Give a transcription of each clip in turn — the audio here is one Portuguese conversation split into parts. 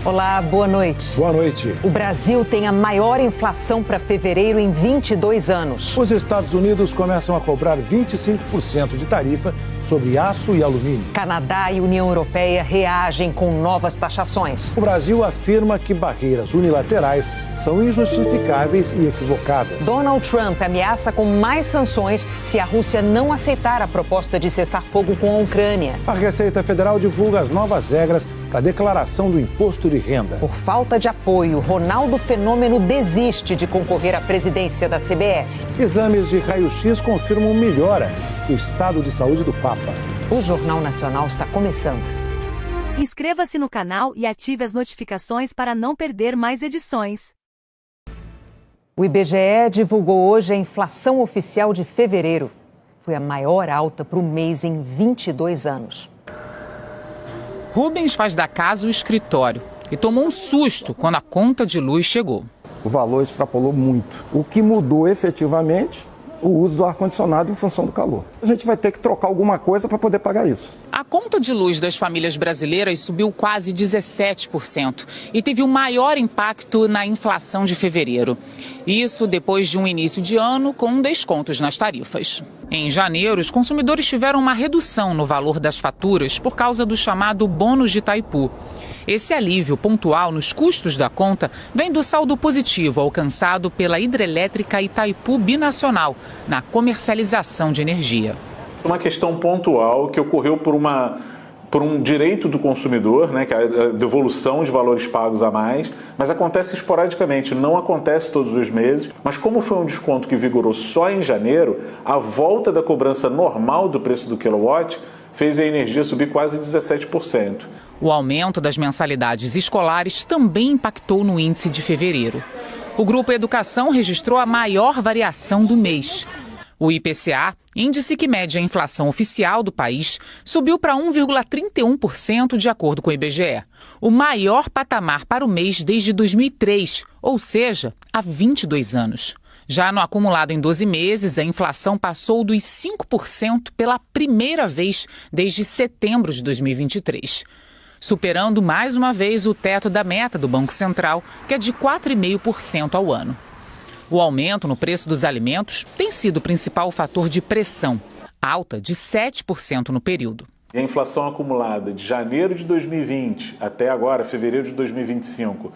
Olá, boa noite. Boa noite. O Brasil tem a maior inflação para fevereiro em 22 anos. Os Estados Unidos começam a cobrar 25% de tarifa sobre aço e alumínio. Canadá e União Europeia reagem com novas taxações. O Brasil afirma que barreiras unilaterais são injustificáveis e equivocadas. Donald Trump ameaça com mais sanções se a Rússia não aceitar a proposta de cessar fogo com a Ucrânia. A Receita Federal divulga as novas regras para a declaração do imposto de renda. Por falta de apoio, Ronaldo Fenômeno desiste de concorrer à presidência da CBF. Exames de raio-x confirmam melhora do estado de saúde do Papa. O Jornal Nacional está começando. Inscreva-se no canal e ative as notificações para não perder mais edições. O IBGE divulgou hoje a inflação oficial de fevereiro. Foi a maior alta para o mês em 22 anos. Rubens faz da casa o escritório e tomou um susto quando a conta de luz chegou. O valor extrapolou muito. O que mudou efetivamente, o uso do ar-condicionado em função do calor. A gente vai ter que trocar alguma coisa para poder pagar isso. A conta de luz das famílias brasileiras subiu quase 17% e teve o maior impacto na inflação de fevereiro. Isso depois de um início de ano com descontos nas tarifas. Em janeiro, os consumidores tiveram uma redução no valor das faturas por causa do chamado bônus de Itaipu. Esse alívio pontual nos custos da conta vem do saldo positivo alcançado pela hidrelétrica Itaipu Binacional na comercialização de energia. Uma questão pontual que ocorreu por um direito do consumidor, né, que é a devolução de valores pagos a mais, mas acontece esporadicamente, não acontece todos os meses. Mas como foi um desconto que vigorou só em janeiro, a volta da cobrança normal do preço do quilowatt fez a energia subir quase 17%. O aumento das mensalidades escolares também impactou no índice de fevereiro. O Grupo Educação registrou a maior variação do mês. O IPCA, índice que mede a inflação oficial do país, subiu para 1,31% de acordo com o IBGE, o maior patamar para o mês desde 2003, ou seja, há 22 anos. Já no acumulado em 12 meses, a inflação passou dos 5% pela primeira vez desde setembro de 2023, superando mais uma vez o teto da meta do Banco Central, que é de 4,5% ao ano. O aumento no preço dos alimentos tem sido o principal fator de pressão, alta de 7% no período. E a inflação acumulada de janeiro de 2020 até agora, fevereiro de 2025,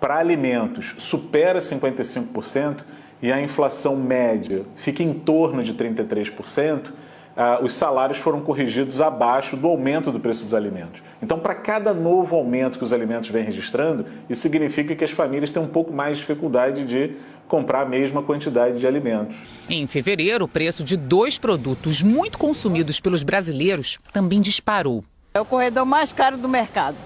para alimentos supera 55% e a inflação média fica em torno de 33%, os salários foram corrigidos abaixo do aumento do preço dos alimentos. Então, para cada novo aumento que os alimentos vêm registrando, isso significa que as famílias têm um pouco mais de dificuldade de comprar a mesma quantidade de alimentos. Em fevereiro, o preço de 2 produtos muito consumidos pelos brasileiros também disparou. É o corredor mais caro do mercado,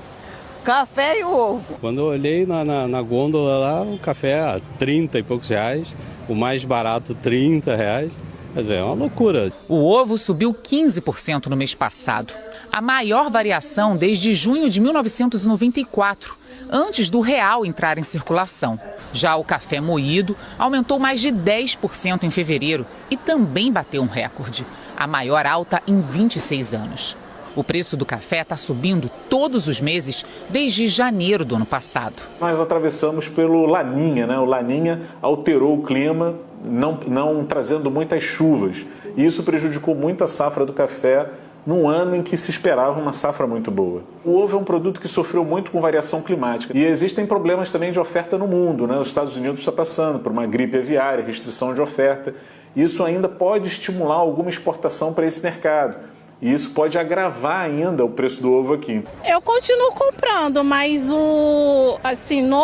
café e o ovo. Quando eu olhei na gôndola lá, o café a 30 e poucos reais, o mais barato 30 reais. Quer dizer, é uma loucura. O ovo subiu 15% no mês passado, a maior variação desde junho de 1994, antes do real entrar em circulação. Já o café moído aumentou mais de 10% em fevereiro e também bateu um recorde, a maior alta em 26 anos. O preço do café está subindo todos os meses desde janeiro do ano passado. Nós atravessamos pelo Laninha, né? O Laninha alterou o clima, não trazendo muitas chuvas. E isso prejudicou muito a safra do café num ano em que se esperava uma safra muito boa. O ovo é um produto que sofreu muito com variação climática. E existem problemas também de oferta no mundo, né? Os Estados Unidos está passando por uma gripe aviária, restrição de oferta. Isso ainda pode estimular alguma exportação para esse mercado. E isso pode agravar ainda o preço do ovo aqui. Eu continuo comprando, mas no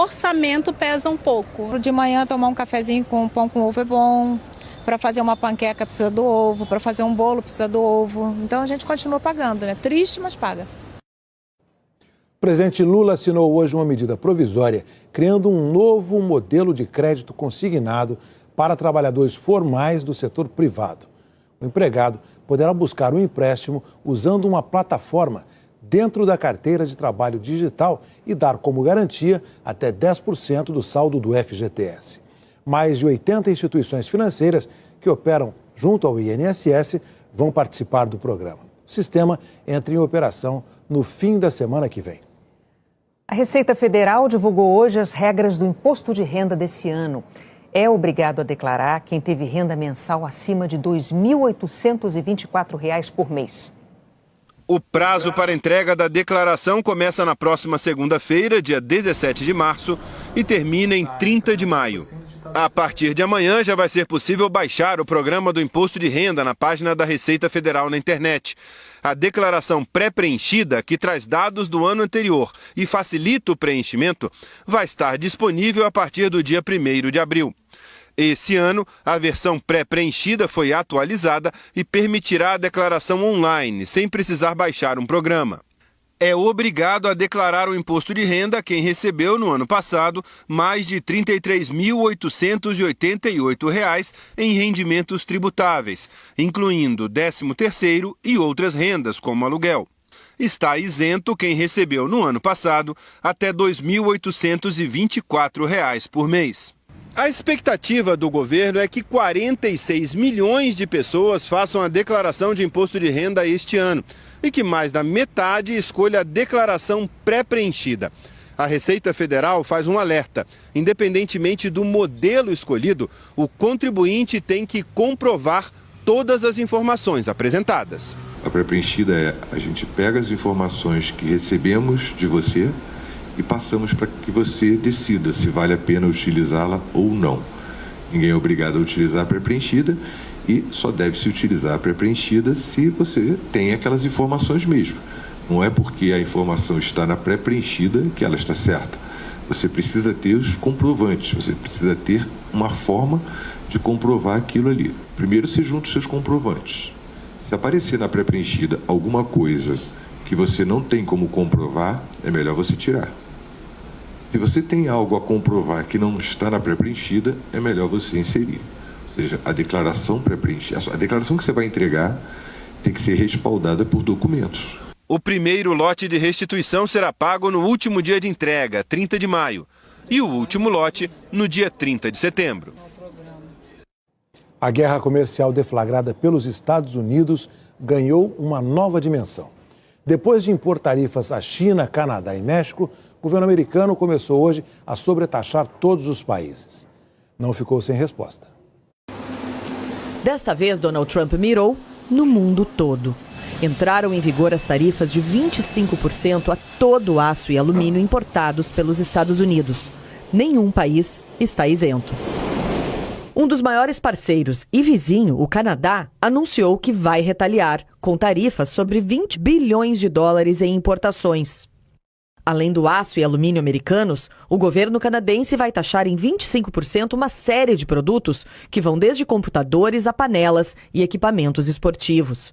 orçamento pesa um pouco. De manhã tomar um cafezinho com pão com ovo é bom. Para fazer uma panqueca precisa do ovo, para fazer um bolo precisa do ovo. Então a gente continua pagando, né? Triste, mas paga. O presidente Lula assinou hoje uma medida provisória criando um novo modelo de crédito consignado para trabalhadores formais do setor privado. O empregado poderá buscar um empréstimo usando uma plataforma dentro da carteira de trabalho digital e dar como garantia até 10% do saldo do FGTS. Mais de 80 instituições financeiras que operam junto ao INSS vão participar do programa. O sistema entra em operação no fim da semana que vem. A Receita Federal divulgou hoje as regras do imposto de renda desse ano. É obrigado a declarar quem teve renda mensal acima de R$ 2.824 por mês. O prazo para entrega da declaração começa na próxima segunda-feira, dia 17 de março, e termina em 30 de maio. A partir de amanhã já vai ser possível baixar o programa do imposto de renda na página da Receita Federal na internet. A declaração pré-preenchida, que traz dados do ano anterior e facilita o preenchimento, vai estar disponível a partir do dia 1º de abril. Esse ano, a versão pré-preenchida foi atualizada e permitirá a declaração online, sem precisar baixar um programa. É obrigado a declarar o imposto de renda quem recebeu, no ano passado, mais de R$ 33.888 em rendimentos tributáveis, incluindo 13º e outras rendas, como aluguel. Está isento quem recebeu, no ano passado, até R$ 2.824 por mês. A expectativa do governo é que 46 milhões de pessoas façam a declaração de imposto de renda este ano e que mais da metade escolha a declaração pré-preenchida. A Receita Federal faz um alerta. Independentemente do modelo escolhido, o contribuinte tem que comprovar todas as informações apresentadas. A pré-preenchida é: a gente pega as informações que recebemos de você e passamos para que você decida se vale a pena utilizá-la ou não. Ninguém é obrigado a utilizar a pré-preenchida e só deve se utilizar a pré-preenchida se você tem aquelas informações mesmo. Não é porque a informação está na pré-preenchida que ela está certa. Você precisa ter os comprovantes, você precisa ter uma forma de comprovar aquilo ali. Primeiro, você junta os seus comprovantes. Se aparecer na pré-preenchida alguma coisa que você não tem como comprovar, é melhor você tirar. Se você tem algo a comprovar que não está na pré-preenchida, é melhor você inserir. Ou seja, a declaração pré-preenchida, a declaração que você vai entregar tem que ser respaldada por documentos. O primeiro lote de restituição será pago no último dia de entrega, 30 de maio, e o último lote no dia 30 de setembro. A guerra comercial deflagrada pelos Estados Unidos ganhou uma nova dimensão. Depois de impor tarifas à China, Canadá e México, o governo americano começou hoje a sobretaxar todos os países. Não ficou sem resposta. Desta vez, Donald Trump mirou no mundo todo. Entraram em vigor as tarifas de 25% a todo o aço e alumínio importados pelos Estados Unidos. Nenhum país está isento. Um dos maiores parceiros e vizinho, o Canadá, anunciou que vai retaliar com tarifas sobre 20 bilhões de dólares em importações. Além do aço e alumínio americanos, o governo canadense vai taxar em 25% uma série de produtos que vão desde computadores a panelas e equipamentos esportivos.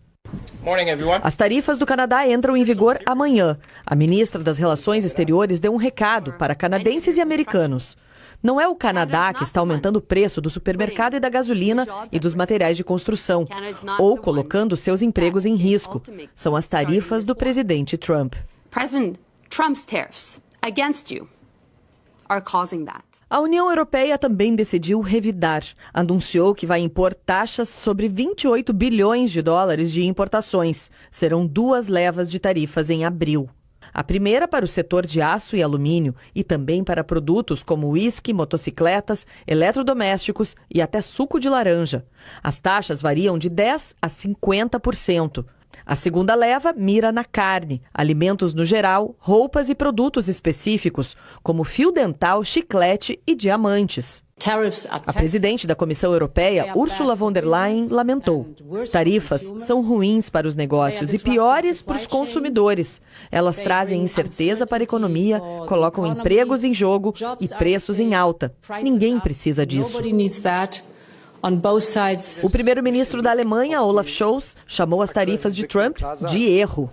As tarifas do Canadá entram em vigor amanhã. A ministra das Relações Exteriores deu um recado para canadenses e americanos. Não é o Canadá que está aumentando o preço do supermercado e da gasolina e dos materiais de construção, ou colocando seus empregos em risco. São as tarifas do presidente Trump. Trump's tariffs against you are causing that. A União Europeia também decidiu revidar. Anunciou que vai impor taxas sobre 28 bilhões de dólares de importações. Serão 2 levas de tarifas em abril. A primeira para o setor de aço e alumínio e também para produtos como uísque, motocicletas, eletrodomésticos e até suco de laranja. As taxas variam de 10% a 50%. A segunda leva mira na carne, alimentos no geral, roupas e produtos específicos, como fio dental, chiclete e diamantes. A presidente da Comissão Europeia, Ursula von der Leyen, lamentou. Tarifas são ruins para os negócios e piores para os consumidores. Elas trazem incerteza para a economia, colocam empregos em jogo e preços em alta. Ninguém precisa disso. O primeiro-ministro da Alemanha, Olaf Scholz, chamou as tarifas de Trump de erro.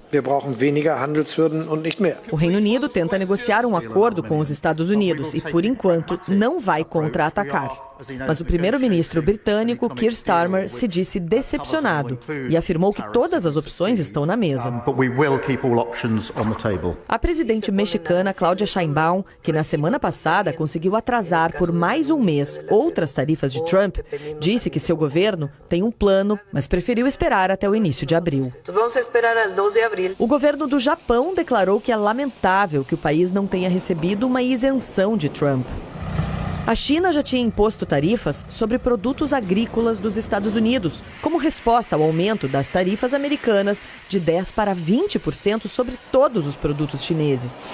O Reino Unido tenta negociar um acordo com os Estados Unidos e, por enquanto, não vai contra-atacar. Mas o primeiro-ministro britânico, Keir Starmer, se disse decepcionado e afirmou que todas as opções estão na mesa. A presidente mexicana, Claudia Sheinbaum, que na semana passada conseguiu atrasar por mais um mês outras tarifas de Trump, disse que seu governo tem um plano, mas preferiu esperar até o início de abril. O governo do Japão declarou que é lamentável que o país não tenha recebido uma isenção de Trump. A China já tinha imposto tarifas sobre produtos agrícolas dos Estados Unidos, como resposta ao aumento das tarifas americanas de 10% para 20% sobre todos os produtos chineses.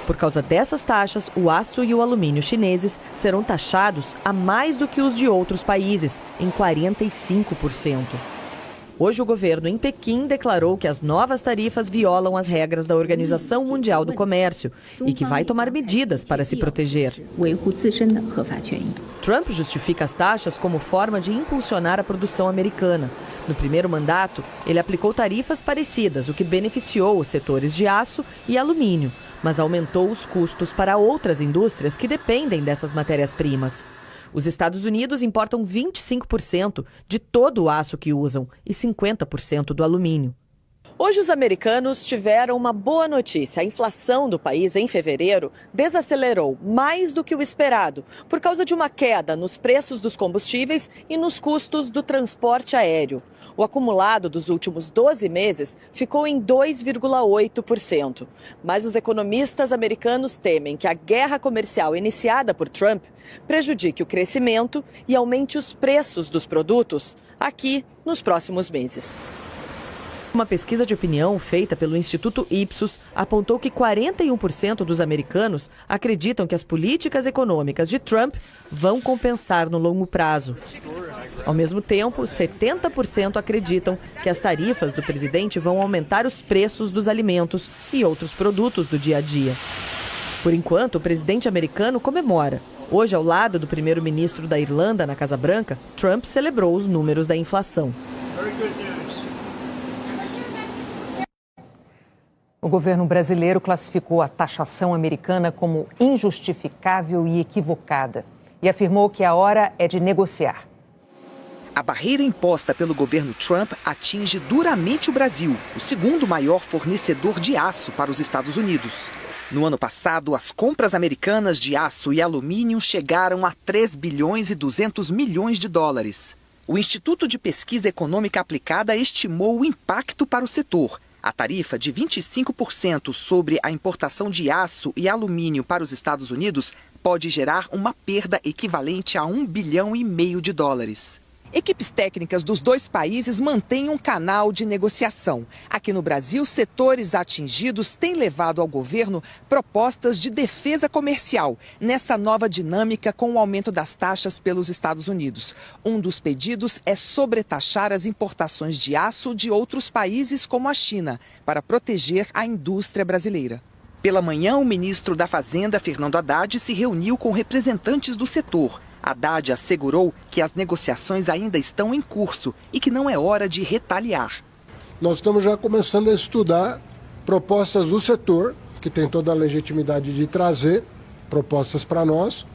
Por causa dessas taxas, o aço e o alumínio chineses serão taxados a mais do que os de outros países, em 45%. Hoje, o governo em Pequim declarou que as novas tarifas violam as regras da Organização Mundial do Comércio e que vai tomar medidas para se proteger. Trump justifica as taxas como forma de impulsionar a produção americana. No primeiro mandato, ele aplicou tarifas parecidas, o que beneficiou os setores de aço e alumínio, mas aumentou os custos para outras indústrias que dependem dessas matérias-primas. Os Estados Unidos importam 25% de todo o aço que usam e 50% do alumínio. Hoje os americanos tiveram uma boa notícia. A inflação do país em fevereiro desacelerou mais do que o esperado, por causa de uma queda nos preços dos combustíveis e nos custos do transporte aéreo. O acumulado dos últimos 12 meses ficou em 2,8%. Mas os economistas americanos temem que a guerra comercial iniciada por Trump prejudique o crescimento e aumente os preços dos produtos aqui nos próximos meses. Uma pesquisa de opinião feita pelo Instituto Ipsos apontou que 41% dos americanos acreditam que as políticas econômicas de Trump vão compensar no longo prazo. Ao mesmo tempo, 70% acreditam que as tarifas do presidente vão aumentar os preços dos alimentos e outros produtos do dia a dia. Por enquanto, o presidente americano comemora. Hoje, ao lado do primeiro-ministro da Irlanda na Casa Branca, Trump celebrou os números da inflação. O governo brasileiro classificou a taxação americana como injustificável e equivocada e afirmou que a hora é de negociar. A barreira imposta pelo governo Trump atinge duramente o Brasil, o segundo maior fornecedor de aço para os Estados Unidos. No ano passado, as compras americanas de aço e alumínio chegaram a 3 bilhões e 200 milhões de dólares. O Instituto de Pesquisa Econômica Aplicada estimou o impacto para o setor. A tarifa de 25% sobre a importação de aço e alumínio para os Estados Unidos pode gerar uma perda equivalente a 1,5 bilhão de dólares. Equipes técnicas dos dois países mantêm um canal de negociação. Aqui no Brasil, setores atingidos têm levado ao governo propostas de defesa comercial nessa nova dinâmica com o aumento das taxas pelos Estados Unidos. Um dos pedidos é sobretaxar as importações de aço de outros países como a China, para proteger a indústria brasileira. Pela manhã, o ministro da Fazenda, Fernando Haddad, se reuniu com representantes do setor. Haddad assegurou que as negociações ainda estão em curso e que não é hora de retaliar. Nós estamos já começando a estudar propostas do setor, que tem toda a legitimidade de trazer propostas para nós.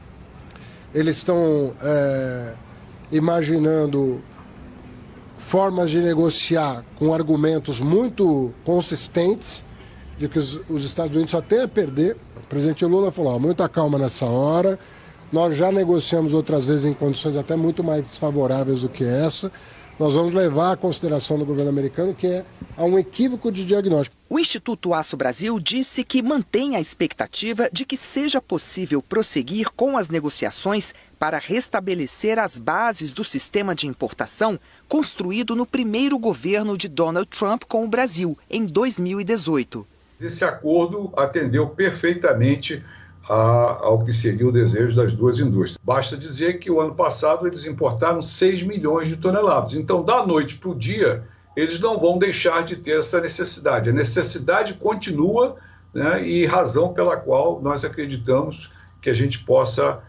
Eles estão imaginando formas de negociar com argumentos muito consistentes, de que os Estados Unidos só têm a perder. O presidente Lula falou, muita calma nessa hora. Nós já negociamos outras vezes em condições até muito mais desfavoráveis do que essa. Nós vamos levar à consideração do governo americano que há um equívoco de diagnóstico. O Instituto Aço Brasil disse que mantém a expectativa de que seja possível prosseguir com as negociações para restabelecer as bases do sistema de importação construído no primeiro governo de Donald Trump com o Brasil, em 2018. Esse acordo atendeu perfeitamente ao que seria o desejo das duas indústrias. Basta dizer que o ano passado eles importaram 6 milhões de toneladas. Então, da noite para o dia, eles não vão deixar de ter essa necessidade. A necessidade continua, né, e razão pela qual nós acreditamos que a gente possa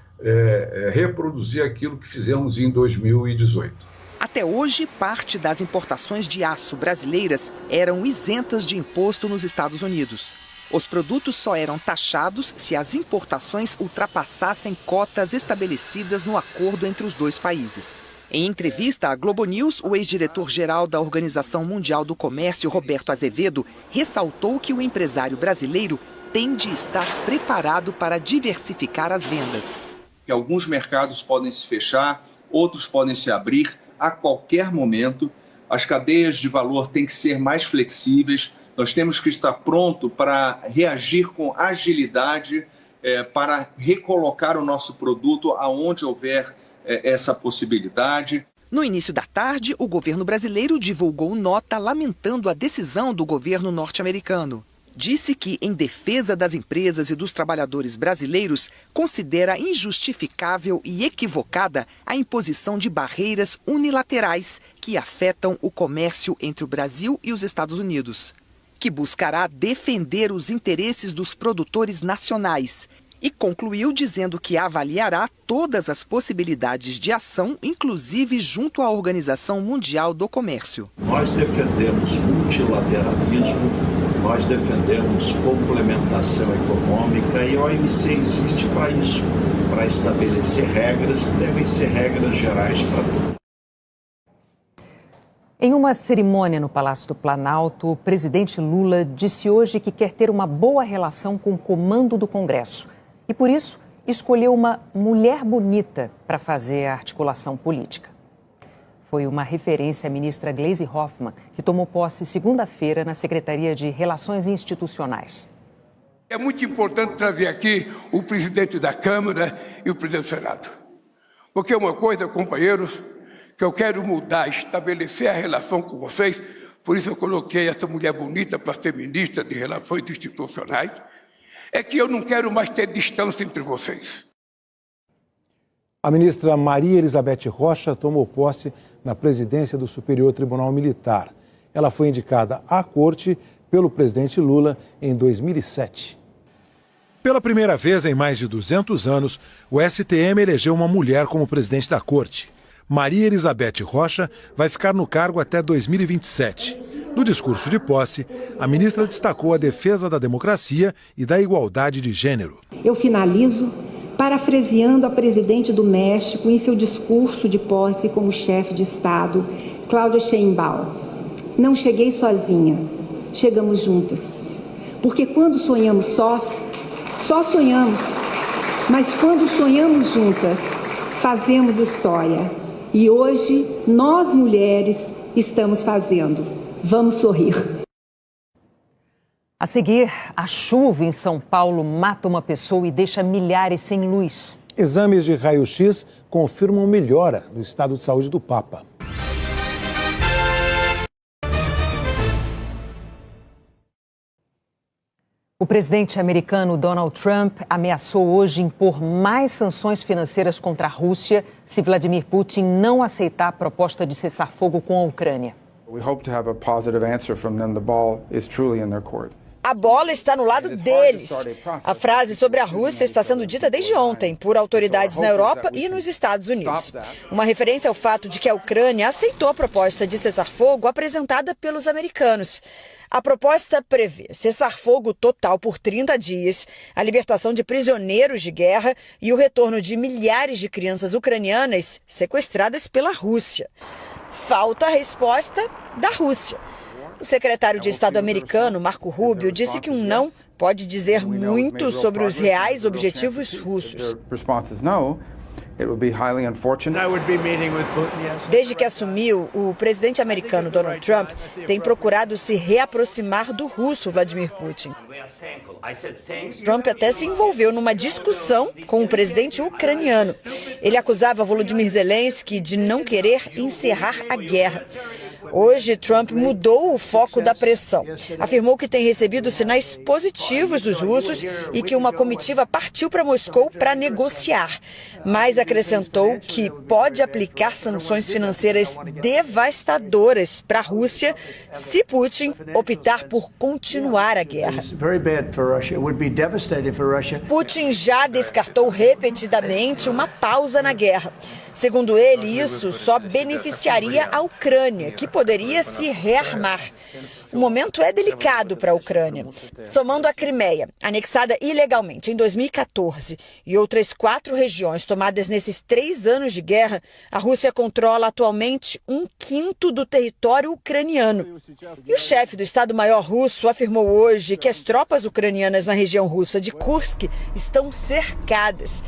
reproduzir aquilo que fizemos em 2018. Até hoje, parte das importações de aço brasileiras eram isentas de imposto nos Estados Unidos. Os produtos só eram taxados se as importações ultrapassassem cotas estabelecidas no acordo entre os dois países. Em entrevista à Globo News, o ex-diretor-geral da Organização Mundial do Comércio, Roberto Azevedo, ressaltou que o empresário brasileiro tem de estar preparado para diversificar as vendas. Alguns mercados podem se fechar, outros podem se abrir a qualquer momento. As cadeias de valor têm que ser mais flexíveis. Nós temos que estar pronto para reagir com agilidade, para recolocar o nosso produto aonde houver essa possibilidade. No início da tarde, o governo brasileiro divulgou nota lamentando a decisão do governo norte-americano. Disse que, em defesa das empresas e dos trabalhadores brasileiros, considera injustificável e equivocada a imposição de barreiras unilaterais que afetam o comércio entre o Brasil e os Estados Unidos, que buscará defender os interesses dos produtores nacionais. E concluiu dizendo que avaliará todas as possibilidades de ação, inclusive junto à Organização Mundial do Comércio. Nós defendemos multilateralismo, nós defendemos complementação econômica e a OMC existe para isso, para estabelecer regras que devem ser regras gerais para todos. Em uma cerimônia no Palácio do Planalto, o presidente Lula disse hoje que quer ter uma boa relação com o comando do Congresso. E, por isso, escolheu uma mulher bonita para fazer a articulação política. Foi uma referência à ministra Gleisi Hoffmann, que tomou posse segunda-feira na Secretaria de Relações Institucionais. É muito importante trazer aqui o presidente da Câmara e o presidente do Senado. Porque uma coisa, companheiros, que eu quero mudar, estabelecer a relação com vocês, por isso eu coloquei essa mulher bonita para ser ministra de Relações Institucionais, é que eu não quero mais ter distância entre vocês. A ministra Maria Elizabeth Rocha tomou posse na presidência do Superior Tribunal Militar. Ela foi indicada à corte pelo presidente Lula em 2007. Pela primeira vez em mais de 200 anos, o STM elegeu uma mulher como presidente da corte. Maria Elizabeth Rocha vai ficar no cargo até 2027. No discurso de posse, a ministra destacou a defesa da democracia e da igualdade de gênero. Eu finalizo parafraseando a presidente do México em seu discurso de posse como chefe de Estado, Cláudia Sheinbaum. Não cheguei sozinha, chegamos juntas. Porque quando sonhamos sós, só sonhamos. Mas quando sonhamos juntas, fazemos história. E hoje, nós mulheres estamos fazendo. Vamos sorrir. A seguir, a chuva em São Paulo mata uma pessoa e deixa milhares sem luz. Exames de raio-x confirmam melhora no estado de saúde do Papa. O presidente americano Donald Trump ameaçou hoje impor mais sanções financeiras contra a Rússia se Vladimir Putin não aceitar a proposta de cessar-fogo com a Ucrânia. A bola está no lado deles. A frase sobre a Rússia está sendo dita desde ontem por autoridades na Europa e nos Estados Unidos. Uma referência ao fato de que a Ucrânia aceitou a proposta de cessar-fogo apresentada pelos americanos. A proposta prevê cessar-fogo total por 30 dias, a libertação de prisioneiros de guerra e o retorno de milhares de crianças ucranianas sequestradas pela Rússia. Falta a resposta da Rússia. O secretário de Estado americano, Marco Rubio, disse que um não pode dizer muito sobre os reais objetivos russos. Desde que assumiu, o presidente americano Donald Trump tem procurado se reaproximar do russo Vladimir Putin. Trump até se envolveu numa discussão com o presidente ucraniano. Ele acusava Volodymyr Zelensky de não querer encerrar a guerra. Hoje, Trump mudou o foco da pressão. Afirmou que tem recebido sinais positivos dos russos e que uma comitiva partiu para Moscou para negociar. Mas acrescentou que pode aplicar sanções financeiras devastadoras para a Rússia se Putin optar por continuar a guerra. Putin já descartou repetidamente uma pausa na guerra. Segundo ele, isso só beneficiaria a Ucrânia, que poderia se rearmar. O momento é delicado para a Ucrânia. Somando a Crimeia, anexada ilegalmente em 2014, e outras 4 regiões tomadas nesses 3 anos de guerra, a Rússia controla atualmente 1/5 do território ucraniano. E o chefe do Estado-Maior russo afirmou hoje que as tropas ucranianas na região russa de Kursk estão cercadas.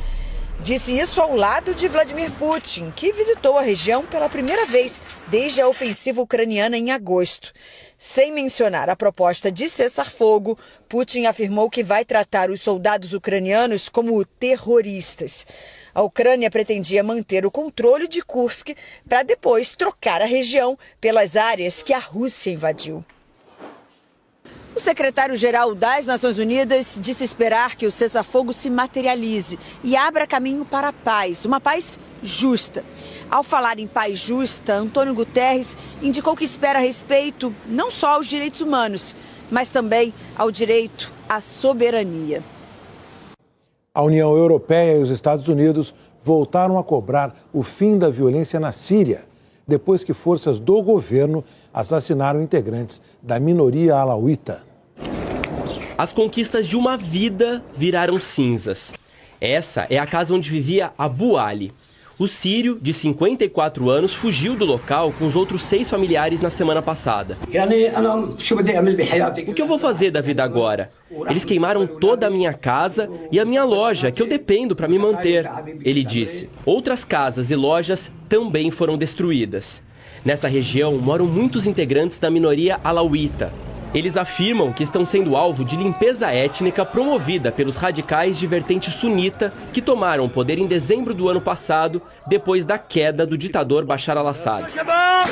Disse isso ao lado de Vladimir Putin, que visitou a região pela primeira vez desde a ofensiva ucraniana em agosto. Sem mencionar a proposta de cessar-fogo, Putin afirmou que vai tratar os soldados ucranianos como terroristas. A Ucrânia pretendia manter o controle de Kursk para depois trocar a região pelas áreas que a Rússia invadiu. O secretário-geral das Nações Unidas disse esperar que o cessar-fogo se materialize e abra caminho para a paz, uma paz justa. Ao falar em paz justa, Antônio Guterres indicou que espera respeito não só aos direitos humanos, mas também ao direito à soberania. A União Europeia e os Estados Unidos voltaram a cobrar o fim da violência na Síria, depois que forças do governo assassinaram integrantes da minoria alauíta. As conquistas de uma vida viraram cinzas. Essa é a casa onde vivia Abu Ali. O sírio, de 54 anos, fugiu do local com os outros 6 familiares na semana passada. O que eu vou fazer da vida agora? Eles queimaram toda a minha casa e a minha loja, que eu dependo para me manter, ele disse. Outras casas e lojas também foram destruídas. Nessa região moram muitos integrantes da minoria alauíta. Eles afirmam que estão sendo alvo de limpeza étnica promovida pelos radicais de vertente sunita que tomaram o poder em dezembro do ano passado, depois da queda do ditador Bashar al-Assad.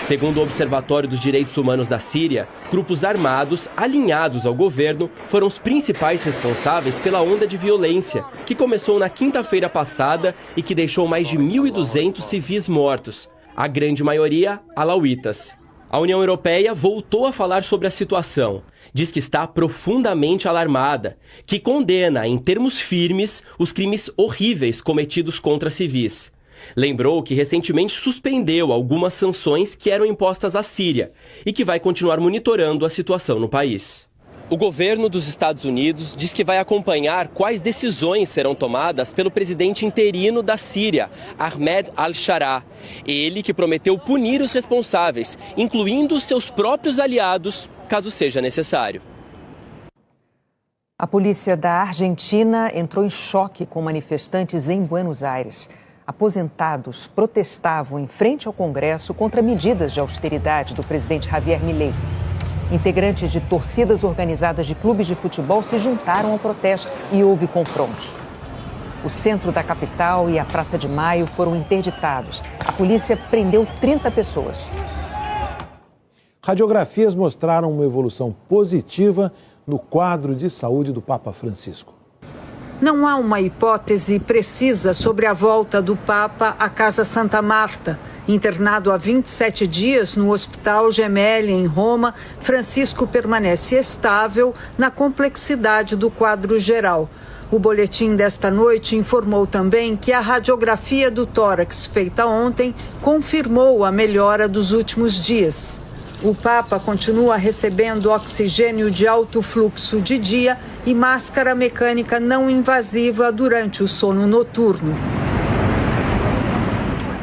Segundo o Observatório dos Direitos Humanos da Síria, grupos armados alinhados ao governo foram os principais responsáveis pela onda de violência, que começou na quinta-feira passada e que deixou mais de 1.200 civis mortos, a grande maioria alauítas. A União Europeia voltou a falar sobre a situação. Diz que está profundamente alarmada, que condena, em termos firmes, os crimes horríveis cometidos contra civis. Lembrou que recentemente suspendeu algumas sanções que eram impostas à Síria e que vai continuar monitorando a situação no país. O governo dos Estados Unidos diz que vai acompanhar quais decisões serão tomadas pelo presidente interino da Síria, Ahmed al-Sharaa. Ele que prometeu punir os responsáveis, incluindo seus próprios aliados, caso seja necessário. A polícia da Argentina entrou em choque com manifestantes em Buenos Aires. Aposentados protestavam em frente ao Congresso contra medidas de austeridade do presidente Javier Milei. Integrantes de torcidas organizadas de clubes de futebol se juntaram ao protesto e houve confrontos. O centro da capital e a Praça de Maio foram interditados. A polícia prendeu 30 pessoas. Radiografias mostraram uma evolução positiva no quadro de saúde do Papa Francisco. Não há uma hipótese precisa sobre a volta do Papa à Casa Santa Marta. Internado há 27 dias no Hospital Gemelli, em Roma, Francisco permanece estável na complexidade do quadro geral. O boletim desta noite informou também que a radiografia do tórax feita ontem confirmou a melhora dos últimos dias. O Papa continua recebendo oxigênio de alto fluxo de dia e máscara mecânica não invasiva durante o sono noturno.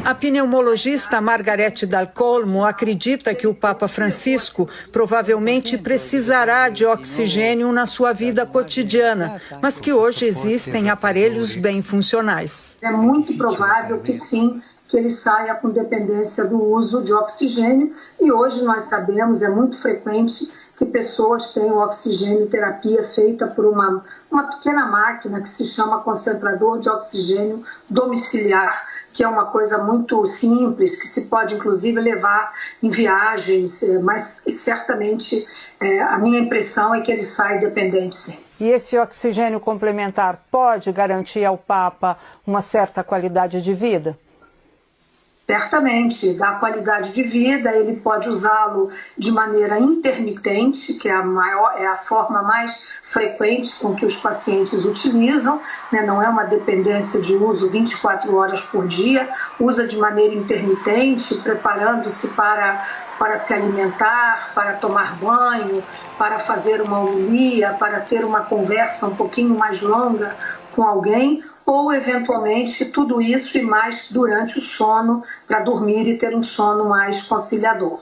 A pneumologista Margarete Dal Colmo acredita que o Papa Francisco provavelmente precisará de oxigênio na sua vida cotidiana, mas que hoje existem aparelhos bem funcionais. É muito provável que sim, que ele saia com dependência do uso de oxigênio, e hoje nós sabemos, é muito frequente que pessoas tenham oxigênio terapia feita por uma pequena máquina que se chama concentrador de oxigênio domiciliar, que é uma coisa muito simples, que se pode inclusive levar em viagens, mas certamente a minha impressão é que ele sai dependente, sim. E esse oxigênio complementar pode garantir ao Papa uma certa qualidade de vida? Certamente, dá qualidade de vida, ele pode usá-lo de maneira intermitente, que é a forma mais frequente com que os pacientes utilizam, né? Não é uma dependência de uso 24 horas por dia, usa de maneira intermitente, preparando-se para se alimentar, para tomar banho, para fazer uma homilia, para ter uma conversa um pouquinho mais longa com alguém, ou, eventualmente, tudo isso e mais durante o sono, para dormir e ter um sono mais conciliador.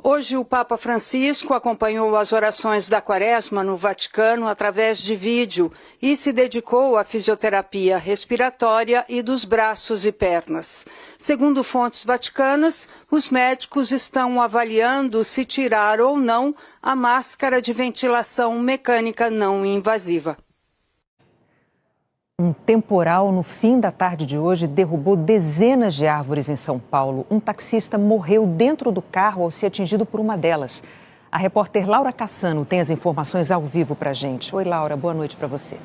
Hoje o Papa Francisco acompanhou as orações da Quaresma no Vaticano através de vídeo e se dedicou à fisioterapia respiratória e dos braços e pernas. Segundo fontes vaticanas, os médicos estão avaliando se tirar ou não a máscara de ventilação mecânica não invasiva. Um temporal no fim da tarde de hoje derrubou dezenas de árvores em São Paulo. Um taxista morreu dentro do carro ao ser atingido por uma delas. A repórter Laura Cassano tem as informações ao vivo para a gente. Oi, Laura, boa noite para você.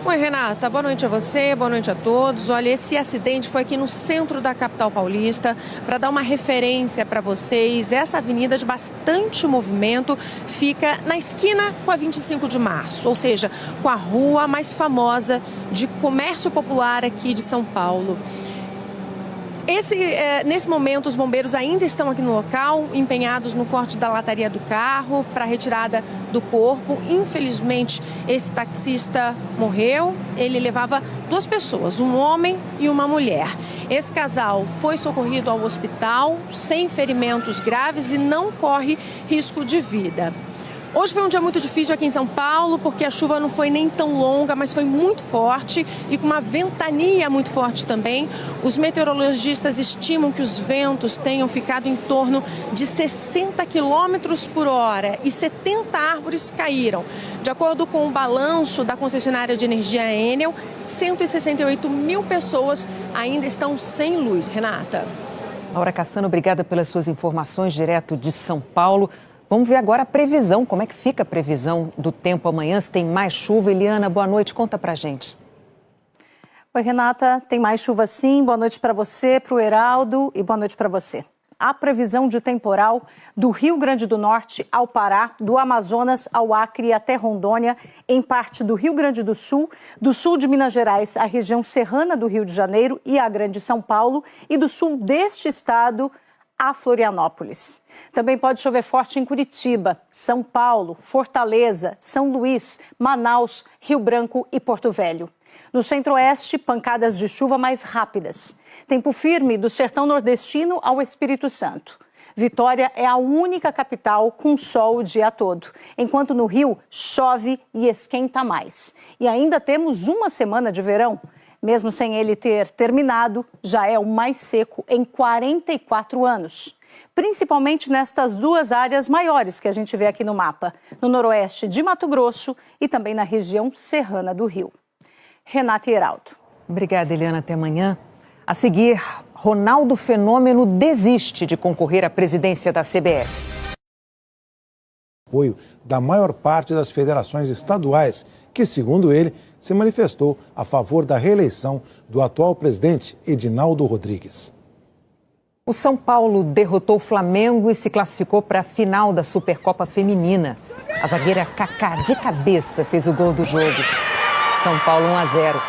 Oi, Renata, boa noite a você, boa noite a todos. Olha, esse acidente foi aqui no centro da capital paulista. Para dar uma referência para vocês, essa avenida de bastante movimento fica na esquina com a 25 de março, ou seja, com a rua mais famosa de comércio popular aqui de São Paulo. Nesse momento, os bombeiros ainda estão aqui no local, empenhados no corte da lataria do carro para a retirada do corpo. Infelizmente, esse taxista morreu. Ele levava duas pessoas, um homem e uma mulher. Esse casal foi socorrido ao hospital sem ferimentos graves e não corre risco de vida. Hoje foi um dia muito difícil aqui em São Paulo, porque a chuva não foi nem tão longa, mas foi muito forte e com uma ventania muito forte também. Os meteorologistas estimam que os ventos tenham ficado em torno de 60 quilômetros por hora e 70 árvores caíram. De acordo com o balanço da concessionária de energia Enel, 168 mil pessoas ainda estão sem luz. Renata. Laura Cassano, obrigada pelas suas informações direto de São Paulo. Vamos ver agora a previsão, como é que fica a previsão do tempo amanhã, se tem mais chuva. Eliana, boa noite, conta pra gente. Oi, Renata, tem mais chuva sim, boa noite para você, para o Heraldo e boa noite para você. Há previsão de temporal do Rio Grande do Norte ao Pará, do Amazonas ao Acre e até Rondônia, em parte do Rio Grande do sul de Minas Gerais, a região serrana do Rio de Janeiro e a Grande São Paulo, e do sul deste estado a Florianópolis. Também pode chover forte em Curitiba, São Paulo, Fortaleza, São Luís, Manaus, Rio Branco e Porto Velho. No centro-oeste, pancadas de chuva mais rápidas. Tempo firme do sertão nordestino ao Espírito Santo. Vitória é a única capital com sol o dia todo, enquanto no Rio chove e esquenta mais. E ainda temos uma semana de verão. Mesmo sem ele ter terminado, já é o mais seco em 44 anos. Principalmente nestas duas áreas maiores que a gente vê aqui no mapa, no noroeste de Mato Grosso e também na região serrana do Rio. Renata e Heraldo. Obrigada, Eliana. Até amanhã. A seguir, Ronaldo Fenômeno desiste de concorrer à presidência da CBF. Apoio da maior parte das federações estaduais, que, segundo ele, se manifestou a favor da reeleição do atual presidente Edinaldo Rodrigues. O São Paulo derrotou o Flamengo e se classificou para a final da Supercopa Feminina. A zagueira Kaká, de cabeça, fez o gol do jogo. São Paulo 1-0.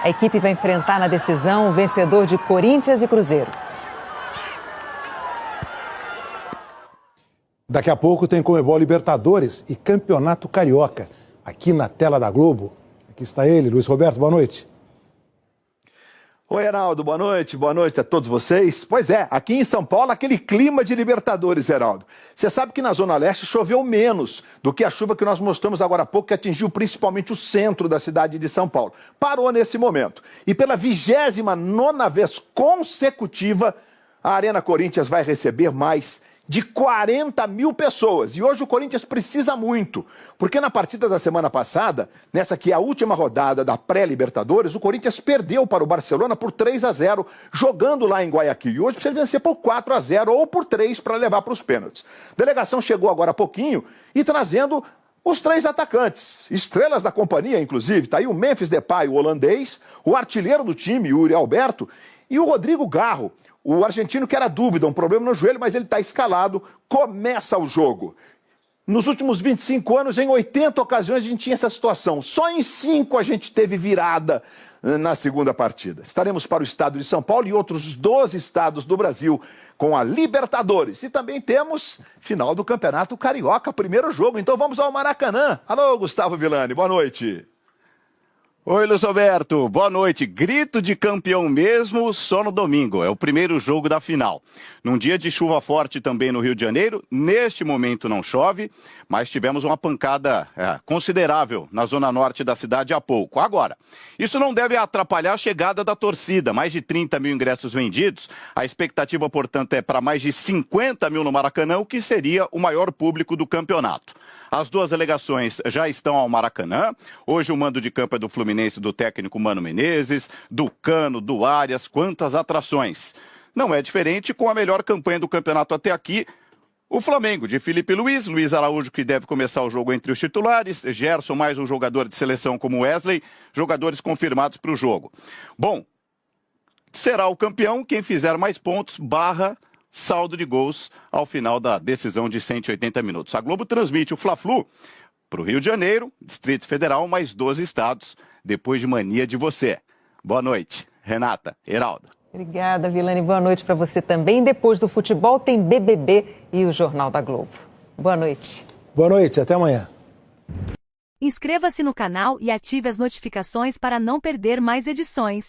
A equipe vai enfrentar na decisão o vencedor de Corinthians e Cruzeiro. Daqui a pouco tem Conmebol Libertadores e Campeonato Carioca. Aqui na tela da Globo. Aqui está ele, Luiz Roberto, boa noite. Oi, Heraldo, boa noite a todos vocês. Pois é, aqui em São Paulo, aquele clima de Libertadores, Heraldo. Você sabe que na Zona Leste choveu menos do que a chuva que nós mostramos agora há pouco, que atingiu principalmente o centro da cidade de São Paulo. Parou nesse momento. E pela 29ª vez consecutiva, a Arena Corinthians vai receber mais de 40 mil pessoas. E hoje o Corinthians precisa muito, porque na partida da semana passada, nessa que é a última rodada da pré-Libertadores, o Corinthians perdeu para o Barcelona por 3-0, jogando lá em Guayaquil. E hoje precisa vencer por 4-0 ou por 3 para levar para os pênaltis. A delegação chegou agora há pouquinho e trazendo os 3 atacantes, estrelas da companhia, inclusive. Está aí o Memphis Depay, o holandês, o artilheiro do time, Yuri Alberto, e o Rodrigo Garro, o argentino que era dúvida, um problema no joelho, mas ele está escalado. Começa o jogo. Nos últimos 25 anos, em 80 ocasiões, a gente tinha essa situação. Só em 5 a gente teve virada na segunda partida. Estaremos para o estado de São Paulo e outros 12 estados do Brasil com a Libertadores. E também temos final do Campeonato Carioca, primeiro jogo. Então vamos ao Maracanã. Alô, Gustavo Villani, boa noite. Oi, Luiz Roberto, boa noite. Grito de campeão mesmo só no domingo, é o primeiro jogo da final. Num dia de chuva forte também no Rio de Janeiro, neste momento não chove, mas tivemos uma pancada considerável na zona norte da cidade há pouco. Agora, isso não deve atrapalhar a chegada da torcida, mais de 30 mil ingressos vendidos. A expectativa, portanto, é para mais de 50 mil no Maracanã, o que seria o maior público do campeonato. As 2 delegações já estão ao Maracanã. Hoje o mando de campo é do Fluminense, do técnico Mano Menezes, do Cano, do Arias. Quantas atrações! Não é diferente com a melhor campanha do campeonato até aqui. O Flamengo, de Felipe Luiz, Luiz Araújo, que deve começar o jogo entre os titulares, Gerson, mais um jogador de seleção como Wesley, jogadores confirmados para o jogo. Bom, será o campeão quem fizer mais pontos, saldo de gols ao final da decisão de 180 minutos. A Globo transmite o Fla-Flu para o Rio de Janeiro, Distrito Federal, mais 12 estados, depois de Mania de Você. Boa noite, Renata, Heraldo. Obrigada, Villani. Boa noite para você também. Depois do futebol tem BBB e o Jornal da Globo. Boa noite. Boa noite, até amanhã. Inscreva-se no canal e ative as notificações para não perder mais edições.